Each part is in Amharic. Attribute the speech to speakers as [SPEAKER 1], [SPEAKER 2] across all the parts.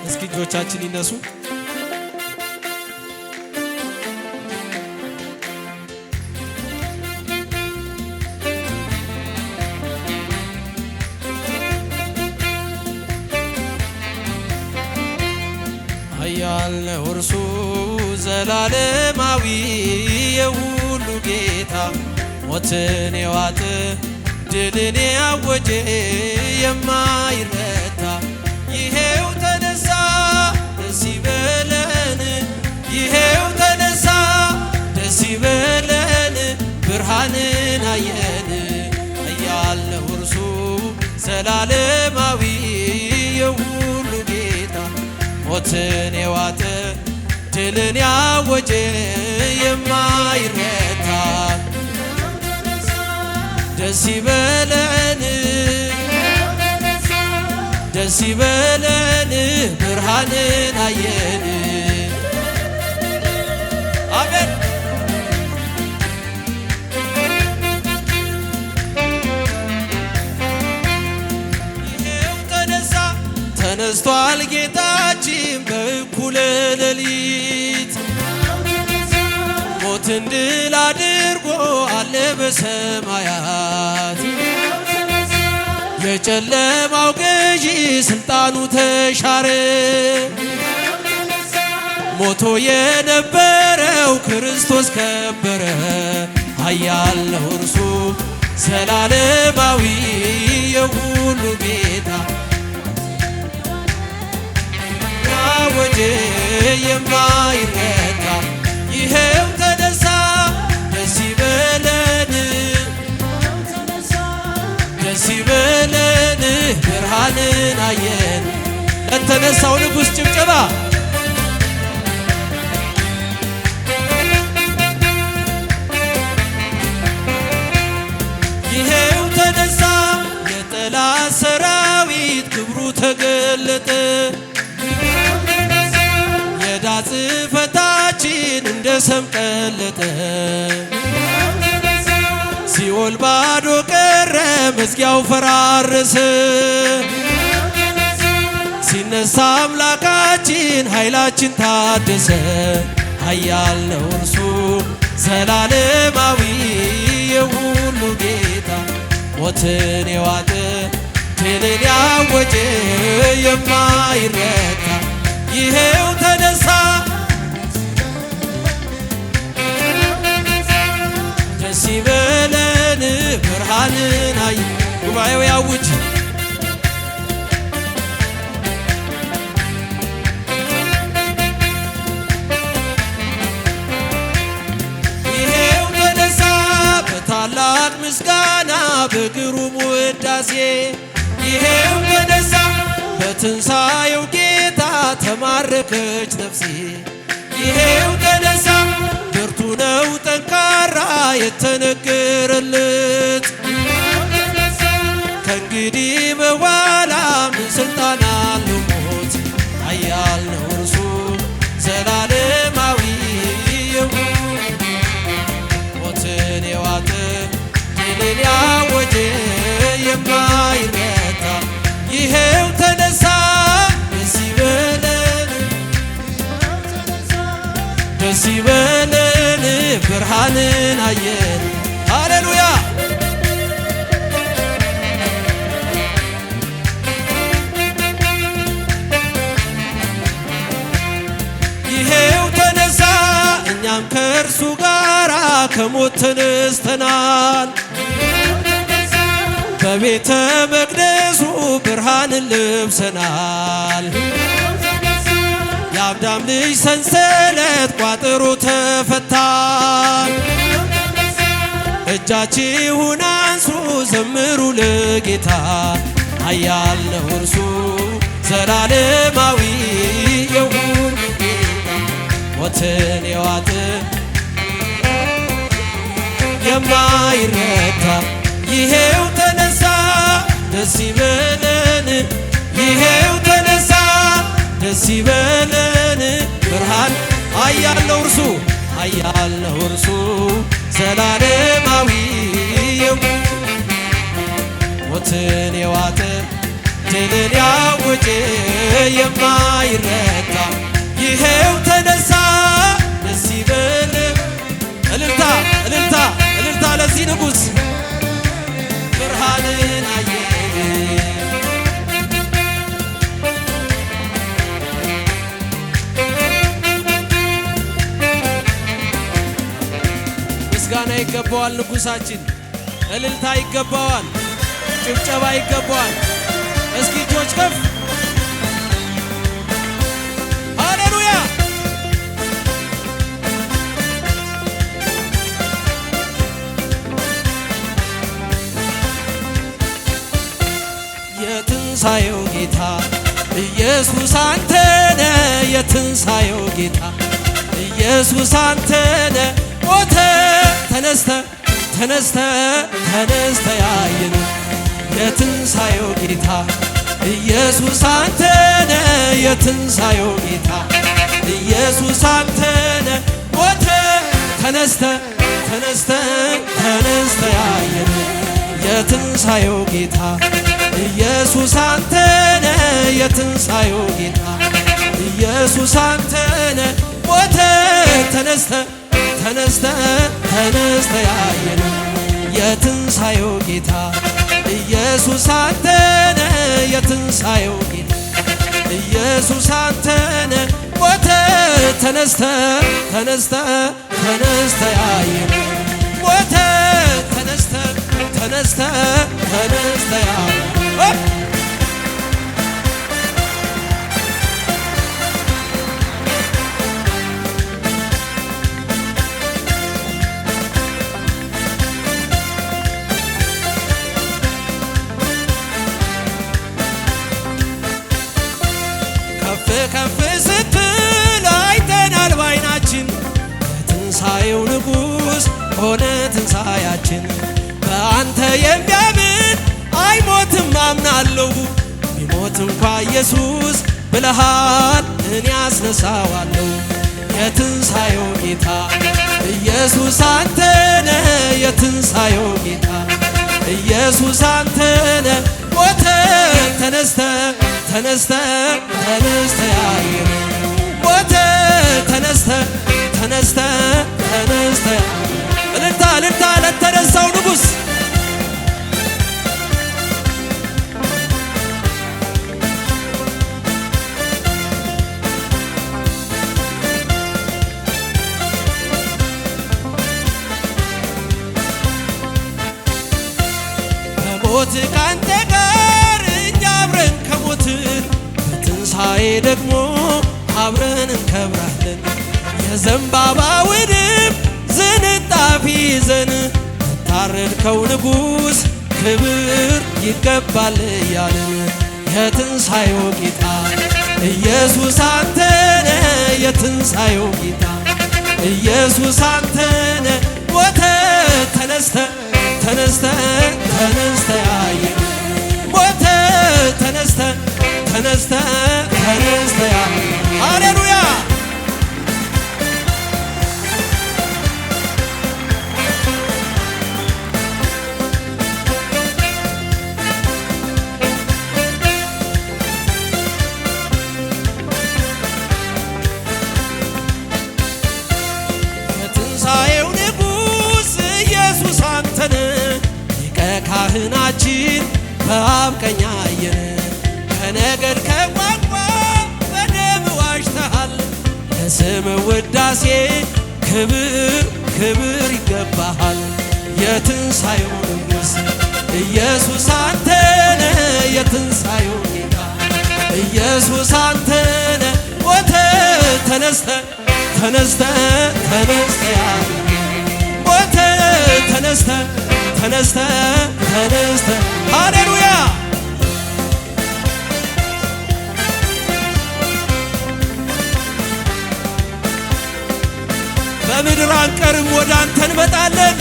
[SPEAKER 1] እስኪ እጆቻችን ይነሱ። ኃያል ነው እርሱ ዘላለማዊ የሁሉ ጌታ ሞትን የዋጠ ድልን ያወጀ የማይረታ ይሄው ተነሳ ደስ ይበለን ይሄው ተነሳ ደስ ይበለን ብርሃንን አየን ኃያል ነው እርሱ ዘላለማዊ የሁሉ ጌታ ሞትን የዋጠ ድልን ያወጀ የማይረታ ደስ ይበለን ደስ ይበለን ብርሃንን አየን። አሜን። ይሄው ተነሳ ተነስቷል ጌታችን በእኩለ ሌሊት ሞትን ድል አድርጎ አለ በሰማያት የጨለማው ገዢ ስልጣኑ ተሻረ ሞቶ የነበረው ክርስቶስ ከበረ ኃያል ነው እርሱ ዘላለማዊ የሁሉ ጌታ ያወጀ የማይረታ ይሄው ተነሳ ደስ ይበለን ደስ ይበለን ብርሃንን አየን። ለተነሳው ንጉሥ ጭብጨባ ይሄው ተነሳ የጠላት ሰራዊት ክብሩ ተገለጠ የዕዳ ጽሕፈታችን እንደ ሰም ቀለጠ ሲኦል ባዶ ቀረ መዝጊያው ፈራረሰ ሲነሳ አምላካችን ኃይላችን ታደሰ ኃያል ነው እርሱ ዘላለማዊ የሁሉ ጌታ ሞትን የዋጠ ድልን ያወጀ የማይረታ ይሄው ተነሳ ደስ ይበለን ብርሃንን አየን። ጉባኤው ያውጅ ይሄው ተነሳ በታላቅ ምስጋና በግሩም ውዳሴ ይሄው ተነሳ በትንሣኤው ጌታ ተማረከች ነፍሴ ይሄው ተነሳ ብርቱ ነው ጠንካራ የተነገረለት ከእንግዲህ በኋላ ምን ስልጣን አለው ሞት ኃያል ነው እርሱ ዘላለማዊ ሞትን የዋጠ ድልን ያወጀ የማይረታ ይሄው ተነሳ ደስ ይበለን ደስ ይበለን ብርሃንን አየን። ሃሌሉያ ይሄው ተነሳ እኛም ከእርሱ ጋር ከሞት ተነስተናል በቤተ መቅደሱ ብርሃንን ለብሰናል የአዳም ልጅ ሰንሰለት ቋጥሮ ተፈታል እጃችሁን አንሱ ዘምሩ ለጌታ ኃያል ነው እርሱ ዘላለማዊ የሁሉ ጌታ ሞትን የዋጠ የማይረታ ይሄው ተነሳ ደስ ይበለን ይሄው ተነሳ ደስ ይበለን ብርሃን ኃያል ነው እርሱ ኃያል ነው እርሱ ዘላለማዊ ሞትን የዋጠ ድልን ያወጀ የማይረታ ይሄው ተነሳ ደስ ይበል። እልልታ እልልታ እልልታ ለዚህ ንጉሥ ብርሃንን አየ። ምስጋና ይገባዋል ንጉሣችን፣ እልልታ ይገባዋል፣ ጭብጨባ ይገባዋል። እስኪ እጆች ከፍ ሃሌሉያ። የትንሣኤው ጌታ ኢየሱስ አንተነ፣ የትንሣኤው ጌታ ኢየሱስ አንተነ። ሞተ ተነስተ ተነስተ ተነስተ ያየን የትንሣኤው ጌታ ኢየሱስ አንተነ፣ የትንሣኤው ጌታ ኢየሱስ አንተነ። ሞተ ተነስተ ተነስተ ተነስተ ያየን የትንሣኤው ጌታ ኢየሱስ አንተነ፣ የትንሣኤው ጌታ ኢየሱስ አንተነ። ሞተ ተነስተ ተነስተ ተነስተ ያየን የትንሣኤው ጌታ ኢየሱስ አንተነ፣ የትንሣኤው ጌታ ኢየሱስ አንተነ። ሞተ ተነስተ ተነስተ ተነስተ ያየን ሞተ ተነስተ ተነስተ ተነስተ ያየን ከፍ ስትል አይተናል ባይናችን የትንሣኤው ንጉሥ ሆነ ትንሣኤያችን። በአንተ የሚያምን አይሞትም አምናለሁ፣ ቢሞት እንኳ ኢየሱስ ብለሃል እኔ አስነሳዋለሁ። የትንሣኤው ጌታ ኢየሱስ አንተነ፣ የትንሣኤው ጌታ ኢየሱስ አንተነ። ሞተ ተነስተ ተነስተ ተነስተ ያየን ሞተ ተነስተ ተነስተ ተነስተ። እልልታ እልልታ ለተነሳው ንጉሥ በሞት ካንተ ጋር እኛ አብረን ከሞትን በትንሣኤ ደግሞ አብረን እንከብራለን። የዘንባባውንም ዝንጣፊ ይዘን የታረድከው ንጉሥ ክብር ይገባል እያልን የትንሣኤው ጌታ ኢየሱስ አንተነ፣ የትንሣኤው ጌታ ኢየሱስ አንተነ። ሞተ ተነስተ ተነስተ ተነስተ ያየን ሞተ ተነስተ ተነስተ ተነስተ ያየን ሃሌሉያ። የትንሣኤው ንጉሥ ኢየሱስ አንተነ፣ ሊቀ ካህናችን በአብ ቀኝ አየን። ከነገድ ከቋንቋ በደም ዋጅተሃል፣ ለስም ውዳሴ ክብር ክብር ይገባሃል። የትንሣኤው ንጉሥ ኢየሱስ አንተነ፣ የትንሣኤው ጌታ ኢየሱስ አንተነ። ሞተ ተነስተ ተነስተ ተነስተ ያየን ሞተ ተነስተ ተነስተ ተነስተ ሃሌሉያ። በምድር አንቀርም ወደ አንተ እንመጣለን።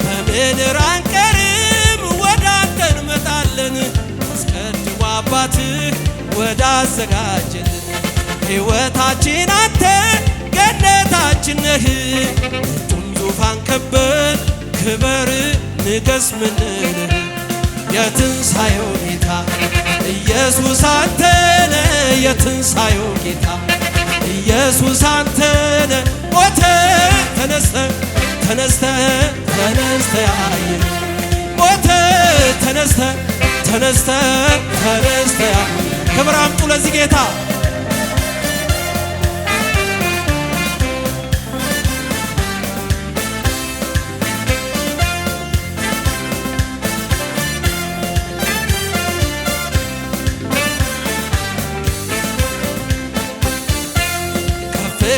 [SPEAKER 1] በምድር አንቀርም ወደ አንተ እንመጣለን። አስቀድሞ አባትህ ወደ አዘጋጀልን ሕይወታችን አንተ ገነታችን ነህ እጩም ዙፋን ከበን ክበር ንገስ ምንልህ የትንሣኤው ጌታ ኢየሱስ አንተነ የትንሣኤው ጌታ ኢየሱስ አንተነ ሞተ ተነስተ ተነስተ ተነስተ ያየን ሞተ ተነስተ ተነስተ ተነስተ ክብር አምጡ ለዚህ ጌታ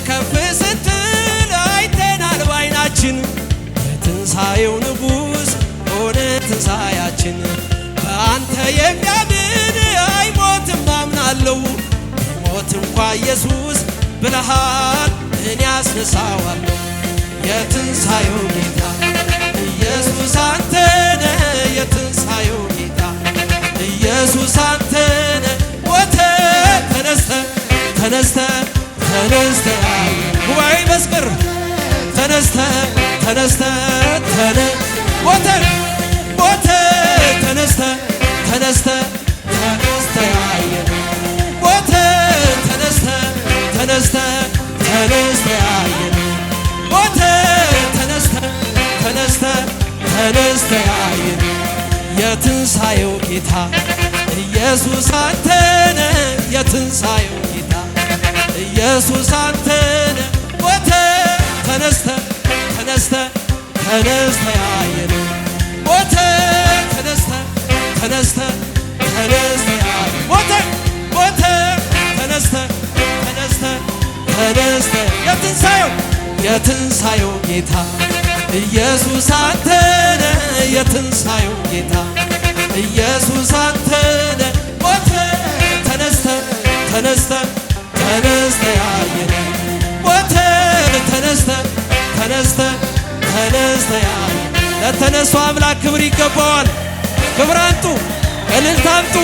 [SPEAKER 1] ከፍ ስትል አይተናል ባይናችን የትንሣኤው ንጉሥ ሆነ ትንሣኤያችን በአንተ የሚያምን አይሞትም አምናለሁ ሞት እንኳ ኢየሱስ ብለሃል እኔ አስነሳዋለሁ የትንሣኤው ጌታ ኢየሱስ አንተነ የትንሣኤው ጌታ ኢየሱስ አንተነ ሞተ ተነስተ ተነስተ ተነስተ ጉባኤ መስክር ተነስተ ተነስተ ሞተ ሞተ ተነስተ ተነስተ ተነስተ ያየን ሞተ ተነስተ ተነስተ ተነስተ ያየን ሞተ ተነስተ ተነስተ ተነስተ ያየን የትንሣኤው ጌታ ኢየሱስ አንተነ የትንሣኤው ጌታ ኢየሱስ አንተነ ሞተ ተነስተ ተነስተ ተነስተ ያየን ሞተ ተነስተ ተነስተ ተነስተ ያየን ሞተ ሞተ ተነስተ ተነስተ ተነስተ የትንሣኤው ጌታ ኢየሱስ አንተነ የትንሣኤው ጌታ ኢየሱስ አንተነ ሞተ ተነስተ ተነስተ ተነስተ ያየን ሞተ ተነስተ ተነስተ ተነስተ ያየን ለተነሱ አምላክ ክብር ይገባዋል ክብር አምጡ እልልታ አምጡ